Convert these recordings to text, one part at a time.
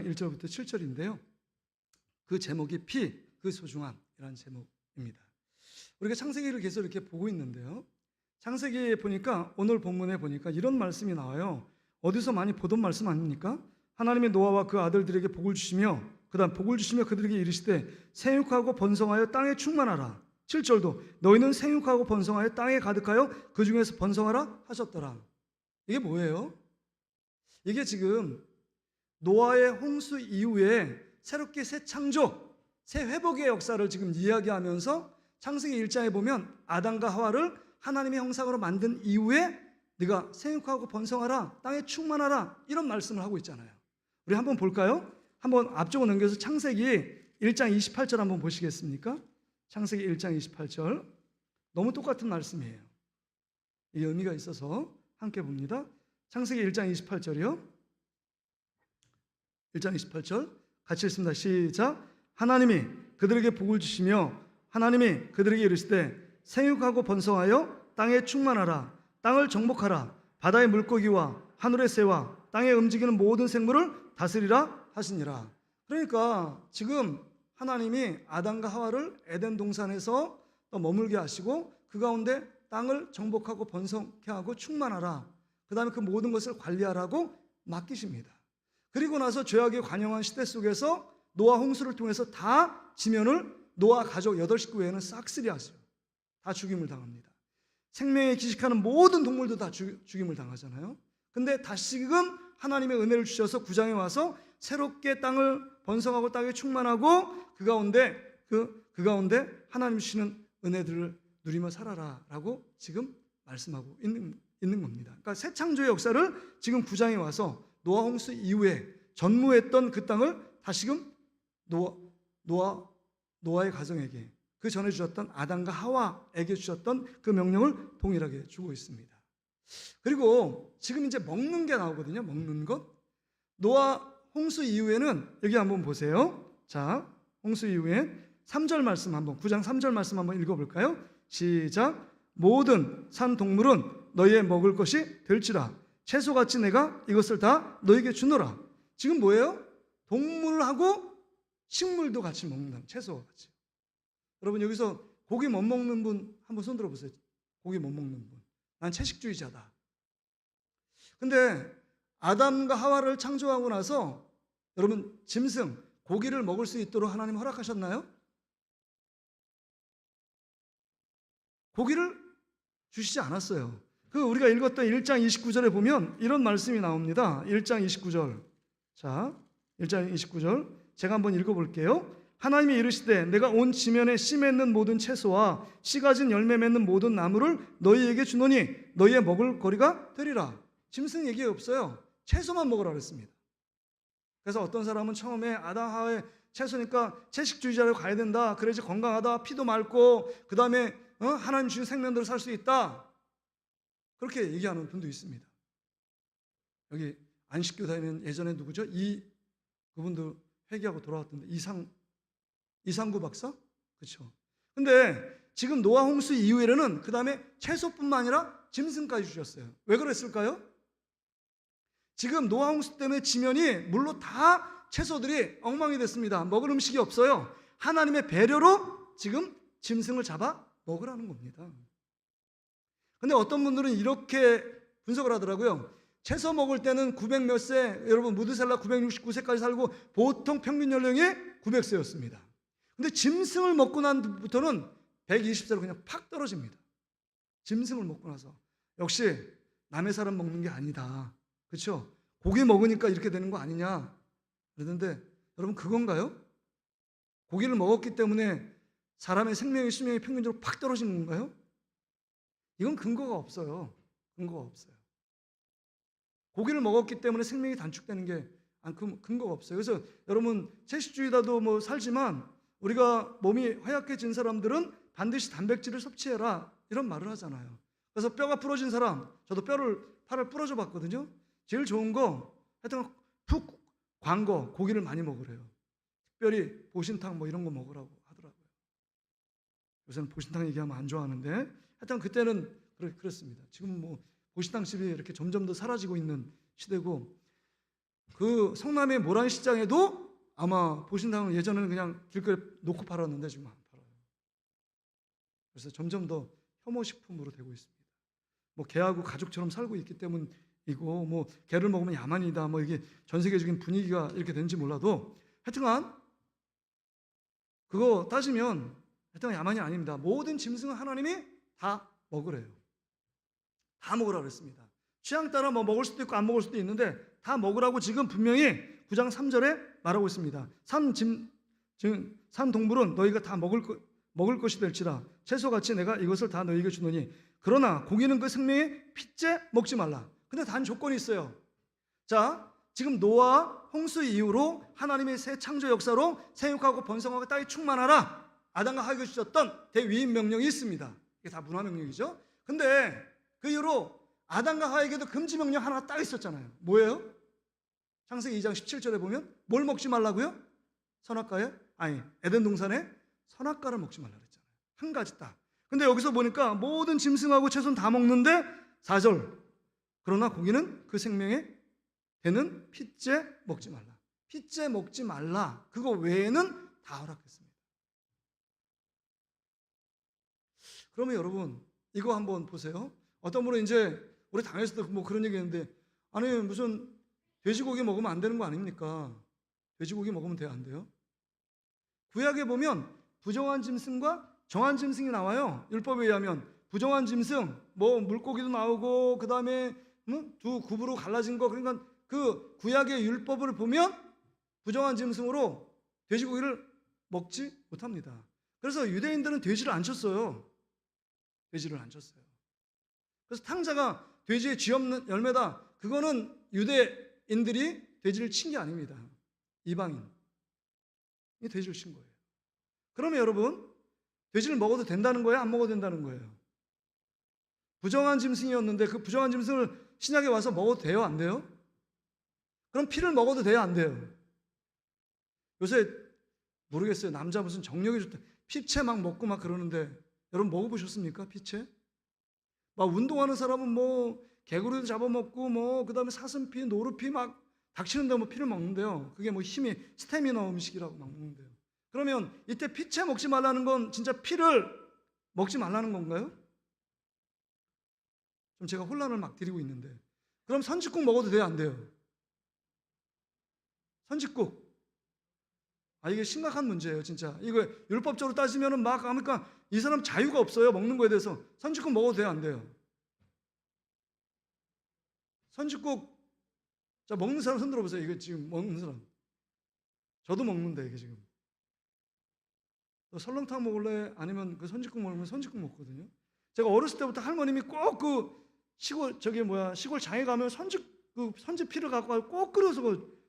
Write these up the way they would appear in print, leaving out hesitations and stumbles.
1절부터 7절인데요. 그 제목이 피, 그 소중함이라는 제목입니다. 우리가 창세기를 계속 이렇게 보고 있는데요. 창세기에 보니까 오늘 본문에 보니까 이런 말씀이 나와요. 어디서 많이 보던 말씀 아닙니까? 하나님이 노아와 그 아들들에게 복을 주시며 복을 주시며 그들에게 이르시되 생육하고 번성하여 땅에 충만하라. 7절도 너희는 생육하고 번성하여 땅에 가득하여 그 중에서 번성하라 하셨더라. 이게 뭐예요? 이게 지금 노아의 홍수 이후에 새롭게 새 창조, 새 회복의 역사를 지금 이야기하면서 창세기 1장에 보면 아담과 하와를 하나님의 형상으로 만든 이후에 네가 생육하고 번성하라, 땅에 충만하라, 이런 말씀을 하고 있잖아요. 우리 한번 볼까요? 한번 앞쪽으로 넘겨서 창세기 1장 28절 한번 보시겠습니까? 창세기 1장 28절. 너무 똑같은 말씀이에요. 이게 의미가 있어서 함께 봅니다. 창세기 1장 28절이요. 1장 28절 같이 읽습니다. 시작. 하나님이 그들에게 복을 주시며 하나님이 그들에게 이르시되 생육하고 번성하여 땅에 충만하라. 땅을 정복하라. 바다의 물고기와 하늘의 새와 땅에 움직이는 모든 생물을 다스리라 하시니라. 그러니까 지금 하나님이 아담과 하와를 에덴 동산에서 또 머물게 하시고 그 가운데 땅을 정복하고 번성케 하고 충만하라. 그 다음에 그 모든 것을 관리하라고 맡기십니다. 그리고 나서 죄악의 관영한 시대 속에서 노아 홍수를 통해서 다 지면을 노아 가족 8식구 외에는 싹쓸이 하세요. 다 죽임을 당합니다. 생명에 기식하는 모든 동물도 다 죽임을 당하잖아요. 근데 다시금 하나님의 은혜를 주셔서 9장에 와서 새롭게 땅을 번성하고 땅에 충만하고 그 가운데 하나님 주시는 은혜들을 누리며 살아라라고 지금 말씀하고 있는 겁니다. 그러니까 새 창조의 역사를 지금 9장에 와서 노아 홍수 이후에 전무했던 그 땅을 다시금 노아의 가정에게 그 전에 주셨던 아담과 하와에게 주셨던 그 명령을 동일하게 주고 있습니다. 그리고 지금 이제 먹는 게 나오거든요. 먹는 것. 노아 홍수 이후에는 여기 한번 보세요. 자, 홍수 이후에 3절 말씀 한번 9장 3절 말씀 한번 읽어볼까요? 시작. 모든 산 동물은 너희의 먹을 것이 될지라 채소같이 내가 이것을 다 너희에게 주노라. 지금 뭐예요? 동물하고 식물도 같이 먹는다. 채소와 같이. 여러분 여기서 고기 못 먹는 분 한번 손 들어보세요. 고기 못 먹는 분. 난 채식주의자다. 근데 아담과 하와를 창조하고 나서 여러분 짐승, 고기를 먹을 수 있도록 하나님 허락하셨나요? 고기를 주시지 않았어요. 우리가 읽었던 1장 29절에 보면 이런 말씀이 나옵니다. 1장 29절. 자, 1장 29절. 제가 한번 읽어볼게요. 하나님이 이르시되 내가 온 지면에 씨 맺는 모든 채소와 씨 가진 열매 맺는 모든 나무를 너희에게 주노니 너희의 먹을 거리가 되리라. 짐승 얘기 없어요. 채소만 먹으라 그랬습니다. 그래서 어떤 사람은 처음에 아담 하와의 채소니까 채식주의자로 가야 된다. 그래야지 건강하다. 피도 맑고 그 다음에 하나님 주신 생명대로 살 수 있다. 그렇게 얘기하는 분도 있습니다. 여기 안식교 다니는 예전에 누구죠? 그분도 회개하고 돌아왔던데 이상구 박사? 그렇죠. 근데 지금 노아 홍수 이후에는 그 다음에 채소뿐만 아니라 짐승까지 주셨어요. 왜 그랬을까요? 지금 노아 홍수 때문에 지면이 물로 다 채소들이 엉망이 됐습니다. 먹을 음식이 없어요. 하나님의 배려로 지금 짐승을 잡아 먹으라는 겁니다. 근데 어떤 분들은 이렇게 분석을 하더라고요. 채소 먹을 때는 900 몇 세, 여러분 무드셀라 969세까지 살고 보통 평균 연령이 900세였습니다. 근데 짐승을 먹고 난 뒤부터는 120세로 그냥 팍 떨어집니다. 짐승을 먹고 나서. 역시 남의 사람 먹는 게 아니다. 그렇죠? 고기 먹으니까 이렇게 되는 거 아니냐 그러는데 여러분 그건가요? 고기를 먹었기 때문에 사람의 생명의 수명이 평균적으로 팍 떨어지는 건가요? 이건 근거가 없어요. 근거가 없어요. 고기를 먹었기 때문에 생명이 단축되는 게 근거가 없어요. 그래서 여러분 채식주의자도 살지만 우리가 몸이 허약해진 사람들은 반드시 단백질을 섭취해라 이런 말을 하잖아요. 그래서 뼈가 부러진 사람, 저도 팔을 부러져 봤거든요. 제일 좋은 거 하여튼 푹 관 거 고기를 많이 먹으래요. 특별히 보신탕 이런 거 먹으라고 하더라고요. 요새는 보신탕 얘기하면 안 좋아하는데 하여튼 그때는 그렇습니다. 지금 보신탕집이 이렇게 점점 더 사라지고 있는 시대고 그 성남의 모란시장에도 아마 보신다면 예전에는 그냥 길거리에 놓고 팔았는데 지금 안 팔아요. 그래서 점점 더 혐오식품으로 되고 있습니다. 뭐 개하고 가족처럼 살고 있기 때문이고, 뭐 개를 먹으면 야만이다, 뭐 이게 전 세계적인 분위기가 이렇게 되는지 몰라도 하여튼간 그거 따지면 하여튼 야만이 아닙니다. 모든 짐승은 하나님이 다 먹으래요. 다 먹으라고 그랬습니다. 취향 따라 뭐 먹을 수도 있고 안 먹을 수도 있는데 다 먹으라고 지금 분명히 9장 3절에 말하고 있습니다. 산 동물은 너희가 다 먹을 것이 될지라 채소같이 내가 이것을 다 너희에게 주노니 그러나 고기는 그 생명의 핏째 먹지 말라. 근데 단 조건이 있어요. 자, 지금 노아 홍수 이후로 하나님의 새 창조 역사로 생육하고 번성하고 땅이 충만하라 아담과 하에게 주셨던 대위임 명령이 있습니다. 이게 다 문화 명령이죠. 근데 그 이후로 아담과 하에게도 금지 명령 하나 딱 있었잖아요. 뭐예요? 창세기 2장 17절에 보면 뭘 먹지 말라고요? 선악과에? 아니, 에덴 동산에 선악과를 먹지 말라 그랬잖아요. 한 가지 딱. 근데 여기서 보니까 모든 짐승하고 채소는 다 먹는데 4절. 그러나 고기는 그 생명에 되는 핏째 먹지 말라. 핏째 먹지 말라. 그거 외에는 다 허락했습니다. 그러면 여러분 이거 한번 보세요. 어떤 분은 이제 우리 당에서도 뭐 그런 얘기 했는데 아니 무슨 돼지고기 먹으면 안 되는 거 아닙니까? 돼지고기 먹으면 돼요, 안 돼요? 구약에 보면 부정한 짐승과 정한 짐승이 나와요. 율법에 의하면 부정한 짐승, 뭐 물고기도 나오고 그 다음에 두 굽으로 갈라진 거, 그러니까 그 구약의 율법을 보면 부정한 짐승으로 돼지고기를 먹지 못합니다. 그래서 유대인들은 돼지를 안 쳤어요. 돼지를 안 쳤어요. 그래서 탕자가 돼지의 쥐 없는 열매다. 그거는 유대인들이 돼지를 친 게 아닙니다. 이방인이 돼지를 친 거예요. 그러면 여러분 돼지를 먹어도 된다는 거예요? 안 먹어도 된다는 거예요? 부정한 짐승이었는데 그 부정한 짐승을 신약에 와서 먹어도 돼요? 안 돼요? 그럼 피를 먹어도 돼요? 안 돼요? 요새 모르겠어요. 남자 무슨 정력이 좋다. 피채 막 먹고 막 그러는데 여러분 먹어보셨습니까? 피채? 막 운동하는 사람은 뭐 개구리도 잡아먹고 뭐 그다음에 사슴피, 노루피 막 닥치는데 뭐 피를 먹는데요. 그게 뭐 힘이 스태미너 음식이라고 막 먹는데요. 그러면 이때 피채 먹지 말라는 건 진짜 피를 먹지 말라는 건가요? 좀 제가 혼란을 막 드리고 있는데 그럼 선짓국 먹어도 돼요? 안 돼요? 선짓국. 이게 심각한 문제예요, 진짜. 이거 율법적으로 따지면은 막 하니까 이 사람 자유가 없어요, 먹는 거에 대해서. 선짓국 먹어도 돼요, 안 돼요? 선짓국, 자, 먹는 사람 손 들어보세요. 이거 지금 먹는 사람. 저도 먹는데, 이게 지금. 너 설렁탕 먹을래? 아니면 그 선짓국 먹으면 선짓국 먹거든요. 제가 어렸을 때부터 할머님이 꼭 그 시골, 시골 장에 가면 선짓 피를 갖고 꼭 끓여서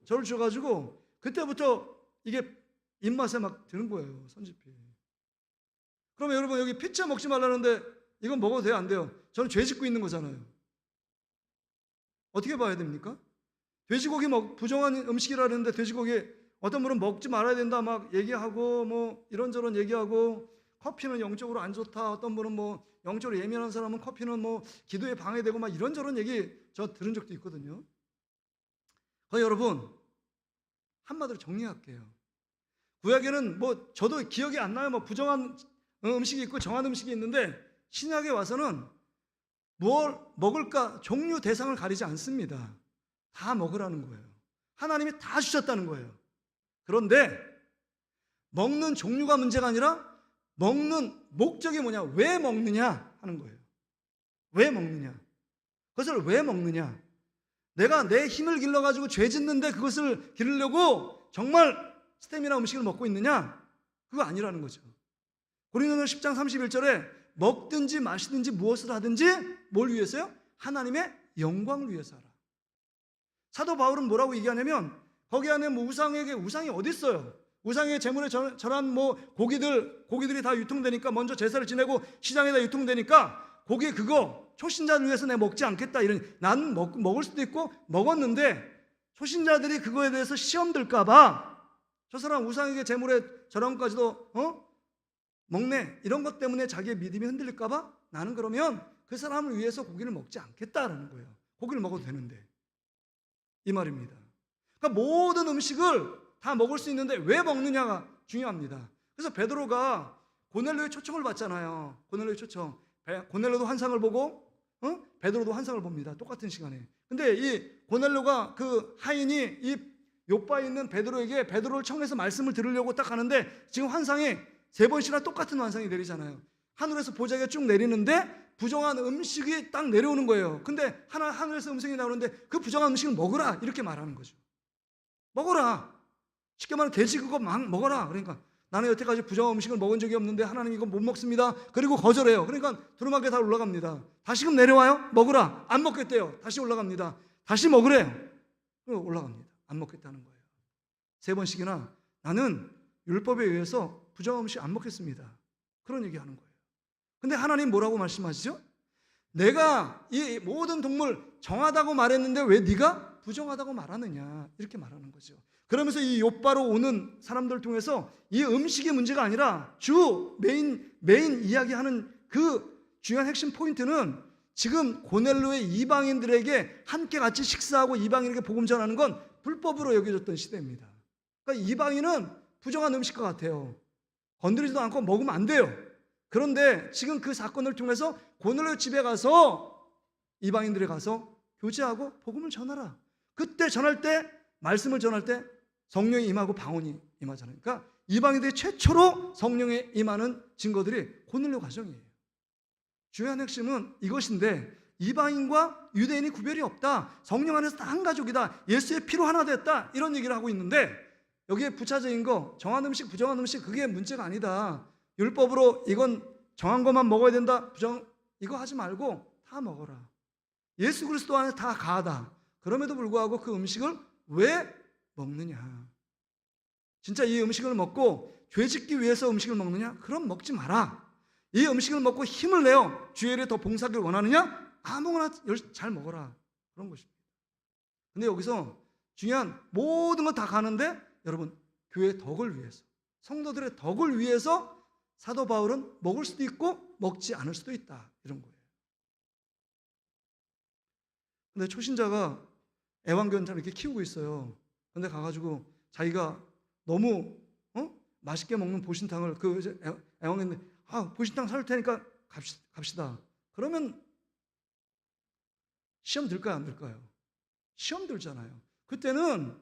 저를 줘가지고, 그때부터 이게 입맛에 막 드는 거예요, 선지피. 그러면 여러분 여기 피채 먹지 말라는데 이건 먹어도 돼요, 안 돼요? 저는 죄 짓고 있는 거잖아요. 어떻게 봐야 됩니까? 돼지고기 부정한 음식이라는데 돼지고기 어떤 분은 먹지 말아야 된다 막 얘기하고 뭐 이런저런 얘기하고 커피는 영적으로 안 좋다. 어떤 분은 뭐 영적으로 예민한 사람은 커피는 뭐 기도에 방해되고 막 이런저런 얘기 저 들은 적도 있거든요. 여러분 한마디로 정리할게요. 구약에는 뭐 저도 기억이 안 나요. 뭐 부정한 음식이 있고 정한 음식이 있는데 신약에 와서는 뭘 먹을까 종류 대상을 가리지 않습니다. 다 먹으라는 거예요. 하나님이 다 주셨다는 거예요. 그런데 먹는 종류가 문제가 아니라 먹는 목적이 뭐냐, 왜 먹느냐 하는 거예요. 왜 먹느냐, 그것을 왜 먹느냐. 내가 내 힘을 길러가지고 죄 짓는데 그것을 기르려고 정말 스테미나 음식을 먹고 있느냐? 그거 아니라는 거죠. 고린도전서 10장 31절에 먹든지 마시든지 무엇을 하든지 뭘 위해서요? 하나님의 영광을 위해서 하라. 사도 바울은 뭐라고 얘기하냐면 거기 안에 뭐 우상이 어디 있어요? 우상의 제물에 절한 뭐 고기들이 다 유통되니까 먼저 제사를 지내고 시장에다 유통되니까 고기 그거 초신자를 위해서 내가 먹지 않겠다 이런. 난 먹을 수도 있고 먹었는데 초신자들이 그거에 대해서 시험 들까봐 저 사람 우상에게 제물에 절한 것까지도 먹네 이런 것 때문에 자기의 믿음이 흔들릴까봐 나는 그러면 그 사람을 위해서 고기를 먹지 않겠다라는 거예요. 고기를 먹어도 되는데 이 말입니다. 그러니까 모든 음식을 다 먹을 수 있는데 왜 먹느냐가 중요합니다. 그래서 베드로가 고넬료의 초청을 받잖아요. 고넬료의 초청. 고넬료도 환상을 보고 베드로도 환상을 봅니다. 똑같은 시간에. 근데 이 고넬료가 그 하인이 이 요바에 있는 베드로에게 베드로를 청해서 말씀을 들으려고 딱 가는데 지금 환상이 3번씩이나 똑같은 환상이 내리잖아요. 하늘에서 보자기가 쭉 내리는데 부정한 음식이 딱 내려오는 거예요. 근데 하늘에서 음식이 나오는데 그 부정한 음식을 먹으라 이렇게 말하는 거죠. 먹어라. 쉽게 말하면 돼지 그거 막 먹어라. 그러니까 나는 여태까지 부정한 음식을 먹은 적이 없는데 하나님 이거 못 먹습니다. 그리고 거절해요. 그러니까 두루마기가 다 올라갑니다. 다시금 내려와요. 먹으라. 안 먹겠대요. 다시 올라갑니다. 다시 먹으래요. 그리고 올라갑니다. 안 먹겠다는 거예요. 3번씩이나 나는 율법에 의해서 부정한 음식 안 먹겠습니다. 그런 얘기하는 거예요. 근데 하나님 뭐라고 말씀하시죠? 내가 이 모든 동물 정하다고 말했는데 왜 네가 부정하다고 말하느냐 이렇게 말하는 거죠. 그러면서 이 욥바로 오는 사람들 통해서 이 음식의 문제가 아니라 주 메인 이야기하는 그 중요한 핵심 포인트는 지금 고넬료의 이방인들에게 함께 같이 식사하고 이방인에게 복음 전하는 건 불법으로 여겨졌던 시대입니다. 그러니까 이방인은 부정한 음식과 같아요. 건드리지도 않고 먹으면 안 돼요. 그런데 지금 그 사건을 통해서 고넬료 집에 가서 이방인들에 가서 교제하고 복음을 전하라. 그때 전할 때 말씀을 전할 때 성령이 임하고 방언이 임하잖아요. 그러니까 이방인들이 최초로 성령에 임하는 증거들이 고넬료 가정이에요. 중요한 핵심은 이것인데 이방인과 유대인이 구별이 없다. 성령 안에서 다 한 가족이다. 예수의 피로 하나 됐다. 이런 얘기를 하고 있는데 여기에 부차적인 거 정한 음식 부정한 음식 그게 문제가 아니다. 율법으로 이건 정한 것만 먹어야 된다. 이거 하지 말고 다 먹어라. 예수 그리스도 안에 다 가하다. 그럼에도 불구하고 그 음식을 왜 먹느냐? 진짜 이 음식을 먹고 죄 짓기 위해서 음식을 먹느냐? 그럼 먹지 마라. 이 음식을 먹고 힘을 내어 주의 일에 더 봉사하기를 원하느냐? 아무거나 잘 먹어라. 그런 것입니다. 근데 여기서 중요한 모든 거 다 가는데 여러분 교회의 덕을 위해서 성도들의 덕을 위해서 사도 바울은 먹을 수도 있고 먹지 않을 수도 있다. 이런 거예요. 근데 초신자가 애완견을 이렇게 키우고 있어요. 근데 가가지고 자기가 너무 맛있게 먹는 보신탕을 그 애완견인데 보신탕 사줄 테니까 갑시다. 그러면 시험 들까요? 안 들까요? 시험 들잖아요. 그때는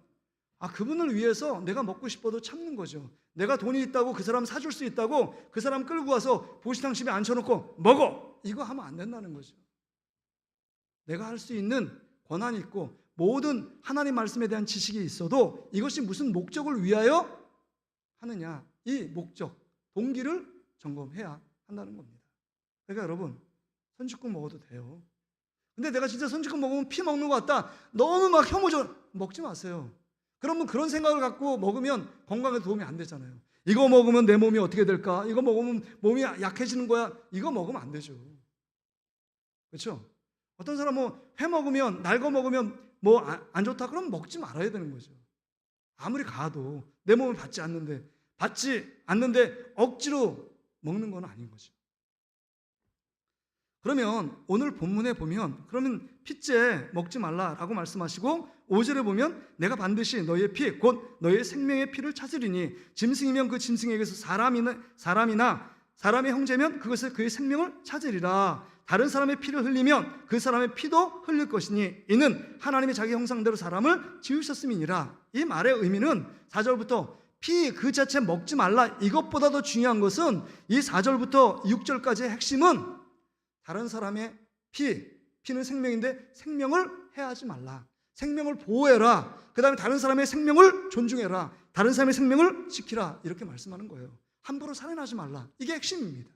그분을 위해서 내가 먹고 싶어도 참는 거죠. 내가 돈이 있다고 그 사람 사줄 수 있다고 그 사람 끌고 와서 보신탕 집에 앉혀놓고 먹어! 이거 하면 안 된다는 거죠. 내가 할 수 있는 권한이 있고 모든 하나님 말씀에 대한 지식이 있어도 이것이 무슨 목적을 위하여 하느냐 이 목적, 동기를 점검해야 한다는 겁니다. 그러니까 여러분 선지국 먹어도 돼요. 근데 내가 진짜 선지국 먹으면 피 먹는 것 같다. 너무 막 혐오져. 먹지 마세요. 그러면 그런 생각을 갖고 먹으면 건강에 도움이 안 되잖아요. 이거 먹으면 내 몸이 어떻게 될까? 이거 먹으면 몸이 약해지는 거야. 이거 먹으면 안 되죠. 그렇죠? 어떤 사람은 회 먹으면 날 거 먹으면 뭐 안 좋다 그러면 먹지 말아야 되는 거죠. 아무리 가도 내 몸을 받지 않는데 억지로 먹는 건 아닌 거죠. 그러면 오늘 본문에 보면 그러면 핏째 먹지 말라라고 말씀하시고 5절에 보면 내가 반드시 너희의 피 곧 너희의 생명의 피를 찾으리니 짐승이면 그 짐승에게서 사람이나 사람의 형제면 그것을 그의 생명을 찾으리라. 다른 사람의 피를 흘리면 그 사람의 피도 흘릴 것이니 이는 하나님이 자기 형상대로 사람을 지으셨음이니라. 이 말의 의미는 4절부터 피 그 자체 먹지 말라 이것보다 더 중요한 것은 이 4절부터 6절까지의 핵심은 다른 사람의 피는 생명인데 생명을 해하지 말라. 생명을 보호해라. 그 다음에 다른 사람의 생명을 존중해라. 다른 사람의 생명을 지키라. 이렇게 말씀하는 거예요. 함부로 살인하지 말라. 이게 핵심입니다.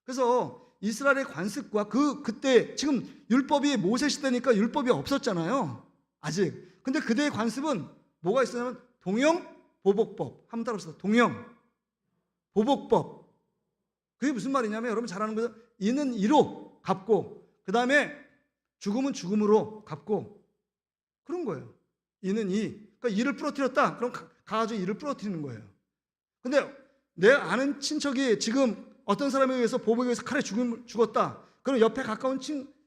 그래서 이스라엘의 관습과 그때 지금 율법이 모세 시대니까 율법이 없었잖아요. 아직. 근데 그때의 관습은 뭐가 있었냐면 동형 보복법. 한번 따라합시다. 동형 보복법. 그게 무슨 말이냐면 여러분 잘 아는 거죠. 이는 이로 갚고 그 다음에 죽음은 죽음으로 갚고 그런 거예요. 이는 이. 그러니까 이를 부러뜨렸다. 그럼 가가지고 이를 부러뜨리는 거예요. 근데 내 아는 친척이 지금 어떤 사람에 의해서 보복에 의해서 칼에 죽었다. 그럼 옆에 가까운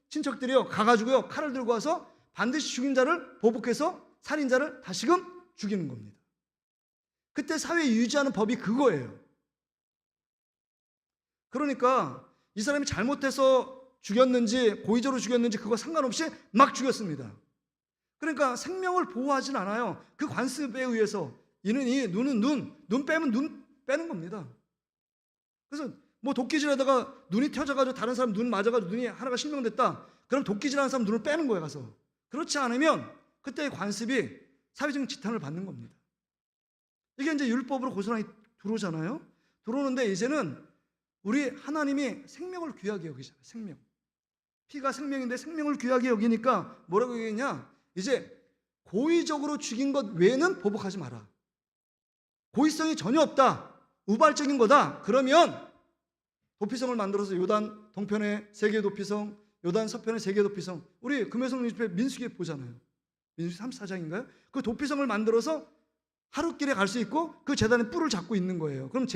친척들이요 가가지고요 칼을 들고 와서 반드시 죽인 자를 보복해서 살인자를 다시금 죽이는 겁니다. 그때 사회 유지하는 법이 그거예요. 그러니까 이 사람이 잘못해서 죽였는지 고의적으로 죽였는지 그거 상관없이 막 죽였습니다. 그러니까 생명을 보호하진 않아요. 그 관습에 의해서 눈은 눈 빼면 눈 빼는 겁니다. 그래서 뭐 도끼질하다가 눈이 켜져가지고 다른 사람 눈 맞아가지고 눈이 하나가 실명됐다. 그럼 도끼질하는 사람 눈을 빼는 거예요, 가서. 그렇지 않으면 그때의 관습이 사회적인 지탄을 받는 겁니다. 이게 이제 율법으로 고스란히 들어오잖아요. 들어오는데 이제는 우리 하나님이 생명을 귀하게 여기잖아요. 생명. 피가 생명인데 생명을 귀하게 여기니까 뭐라고 얘기했냐? 이제 고의적으로 죽인 것 외에는 보복하지 마라. 고의성이 전혀 없다. 우발적인 거다. 그러면 도피성을 만들어서 요단 동편에 3개의 도피성, 요단 서편에 3개의 도피성. 우리 금요성 집회 민수기에 보잖아요. 민수기 34장인가요? 그 도피성을 만들어서 하루길에 갈 수 있고 그 제단에 뿔을 잡고 있는 거예요. 그럼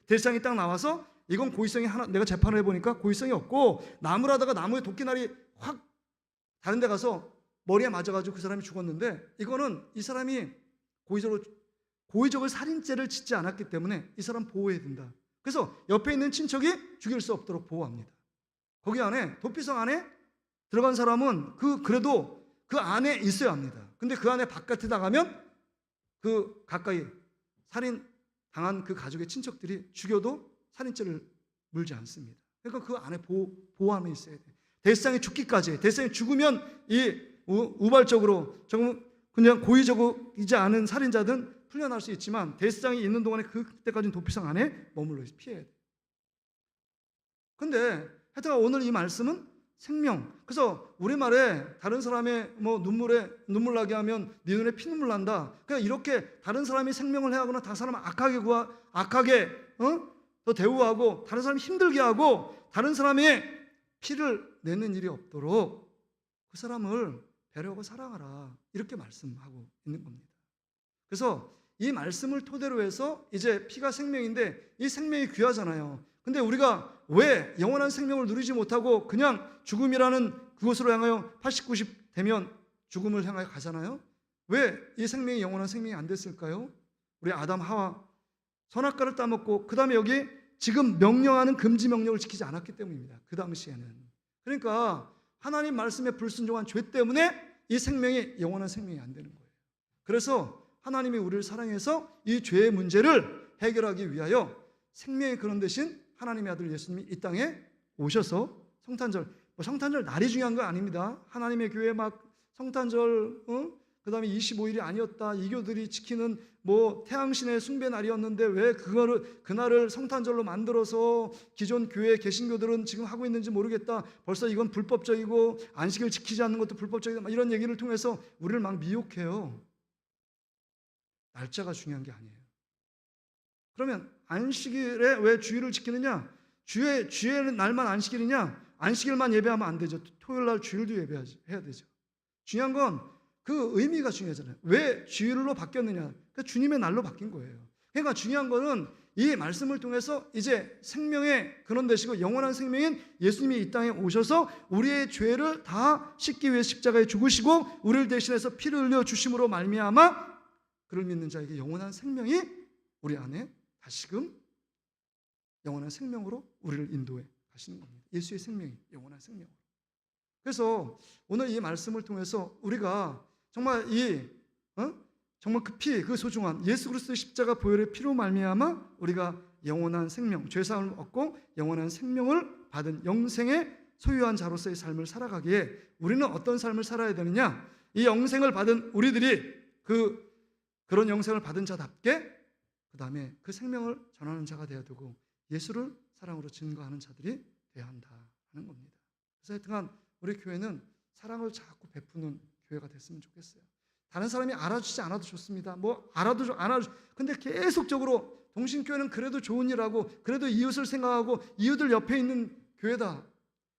대상이 딱 나와서 이건 고의성이 하나, 내가 재판을 해보니까 고의성이 없고 나무를 하다가 나무에 도끼날이 확 다른 데 가서 머리에 맞아가지고 그 사람이 죽었는데 이거는 이 사람이 고의적으로 살인죄를 짓지 않았기 때문에 이 사람 보호해야 된다. 그래서 옆에 있는 친척이 죽일 수 없도록 보호합니다. 거기 안에 도피성 안에 들어간 사람은 그래도 그 안에 있어야 합니다. 근데 그 안에 바깥에 나가면 그 가까이 살인 당한 그 가족의 친척들이 죽여도 살인죄를 물지 않습니다. 그러니까 그 안에 보호함에 있어야 돼요. 대상이 죽기까지. 대상이 죽으면 이 우발적으로 조금 그냥 고의적이지 않은 살인자들은 풀려날 수 있지만 대상이 있는 동안에 그때까지는 도피성 안에 머물러 있어 피해야 돼요. 근데 하여튼 오늘 이 말씀은 생명. 그래서 우리말에 다른 사람의 뭐 눈물 나게 하면 네 눈에 피눈물 난다. 그러니까 이렇게 다른 사람이 생명을 해하거나 다른 사람을 악하게 더 대우하고 다른 사람 힘들게 하고 다른 사람의 피를 내는 일이 없도록 그 사람을 배려하고 사랑하라. 이렇게 말씀하고 있는 겁니다. 그래서 이 말씀을 토대로 해서 이제 피가 생명인데 이 생명이 귀하잖아요. 근데 우리가 왜 영원한 생명을 누리지 못하고 그냥 죽음이라는 그곳으로 향하여 80, 90 되면 죽음을 향하여 가잖아요. 왜 이 생명이 영원한 생명이 안 됐을까요? 우리 아담 하와 선악과를 따먹고 그 다음에 여기 지금 명령하는 금지 명령을 지키지 않았기 때문입니다. 그 당시에는. 그러니까 하나님 말씀에 불순종한 죄 때문에 이 생명이 영원한 생명이 안 되는 거예요. 그래서 하나님이 우리를 사랑해서 이 죄의 문제를 해결하기 위하여 생명의 근원 대신 하나님의 아들 예수님이 이 땅에 오셔서 성탄절, 성탄절 날이 중요한 거 아닙니다. 하나님의 교회 막 성탄절, 그 다음에 25일이 아니었다. 이교들이 지키는 뭐 태양신의 숭배 날이었는데 왜 그날을 성탄절로 만들어서 기존 교회 개신교들은 지금 하고 있는지 모르겠다. 벌써 이건 불법적이고 안식을 지키지 않는 것도 불법적이다. 이런 얘기를 통해서 우리를 막 미혹해요. 날짜가 중요한 게 아니에요. 그러면 안식일에 왜 주일을 지키느냐? 주의 날만 안식일이냐? 안식일만 예배하면 안 되죠. 토요일 날 주일도 예배해야 되죠. 중요한 건 그 의미가 중요하잖아요. 왜 주일로 바뀌었느냐? 그러니까 주님의 날로 바뀐 거예요. 그러니까 중요한 거는 이 말씀을 통해서 이제 생명의 근원 되시고 영원한 생명인 예수님이 이 땅에 오셔서 우리의 죄를 다 씻기 위해 십자가에 죽으시고 우리를 대신해서 피를 흘려 주심으로 말미암아 그를 믿는 자에게 영원한 생명이 우리 안에 다시금 영원한 생명으로 우리를 인도해 가시는 겁니다. 예수의 생명이 영원한 생명으로. 그래서 오늘 이 말씀을 통해서 우리가 정말 정말 그 피, 그 소중한 예수 그리스도의 십자가 보혈의 피로 말미암아 우리가 영원한 생명, 죄사함을 얻고 영원한 생명을 받은 영생의 소유한 자로서의 삶을 살아가기에 우리는 어떤 삶을 살아야 되느냐? 이 영생을 받은 우리들이 그런 영생을 받은 자답게 그 다음에 그 생명을 전하는 자가 되어야 되고 예수를 사랑으로 증거하는 자들이 되어야 한다 하는 겁니다. 그래서 하여튼 우리 교회는 사랑을 자꾸 베푸는 교회가 됐으면 좋겠어요. 다른 사람이 알아주지 않아도 좋습니다. 뭐 알아도 안 알아도 근데 계속적으로 동신교회는 그래도 좋은 일하고 그래도 이웃을 생각하고 이웃들 옆에 있는 교회다.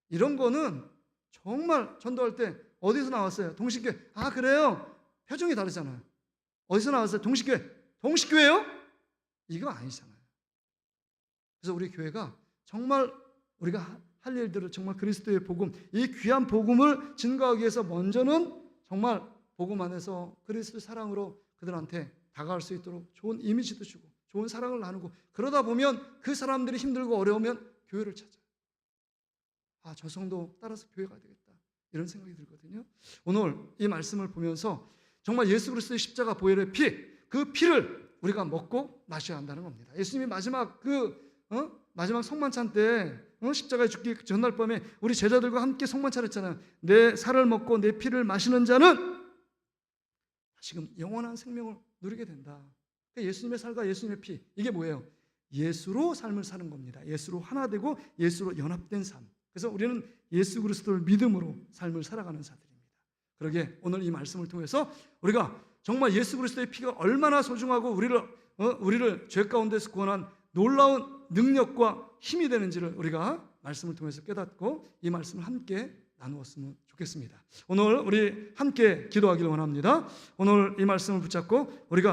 이런 거는 정말 전도할 때 어디서 나왔어요? 동신교회. 아 그래요? 표정이 다르잖아요. 어디서 나왔어요? 동신교회. 동신교회요? 이거 아니잖아요. 그래서 우리 교회가 정말 우리가 할 일들을 정말 그리스도의 복음, 이 귀한 복음을 증거하기 위해서 먼저는 정말 복음 안에서 그리스도의 사랑으로 그들한테 다가갈 수 있도록 좋은 이미지도 주고 좋은 사랑을 나누고 그러다 보면 그 사람들이 힘들고 어려우면 교회를 찾아요. 아, 저 성도 따라서 교회 가야 되겠다. 이런 생각이 들거든요. 오늘 이 말씀을 보면서 정말 예수 그리스도의 십자가 보혈의 피, 그 피를 우리가 먹고 마셔야 한다는 겁니다. 예수님이 마지막 마지막 성만찬 때 십자가에 죽기 전날 밤에 우리 제자들과 함께 성만찬을 했잖아요. 내 살을 먹고 내 피를 마시는 자는 지금 영원한 생명을 누리게 된다. 예수님의 살과 예수님의 피, 이게 뭐예요? 예수로 삶을 사는 겁니다. 예수로 하나 되고 예수로 연합된 삶. 그래서 우리는 예수 그리스도를 믿음으로 삶을 살아가는 자들입니다. 그러게 오늘 이 말씀을 통해서 우리가 정말 예수 그리스도의 피가 얼마나 소중하고 우리를 죄 가운데서 구원한 놀라운 능력과 힘이 되는지를 우리가 말씀을 통해서 깨닫고 이 말씀을 함께 나누었으면 좋겠습니다. 오늘 우리 함께 기도하기를 원합니다. 오늘 이 말씀을 붙잡고 우리가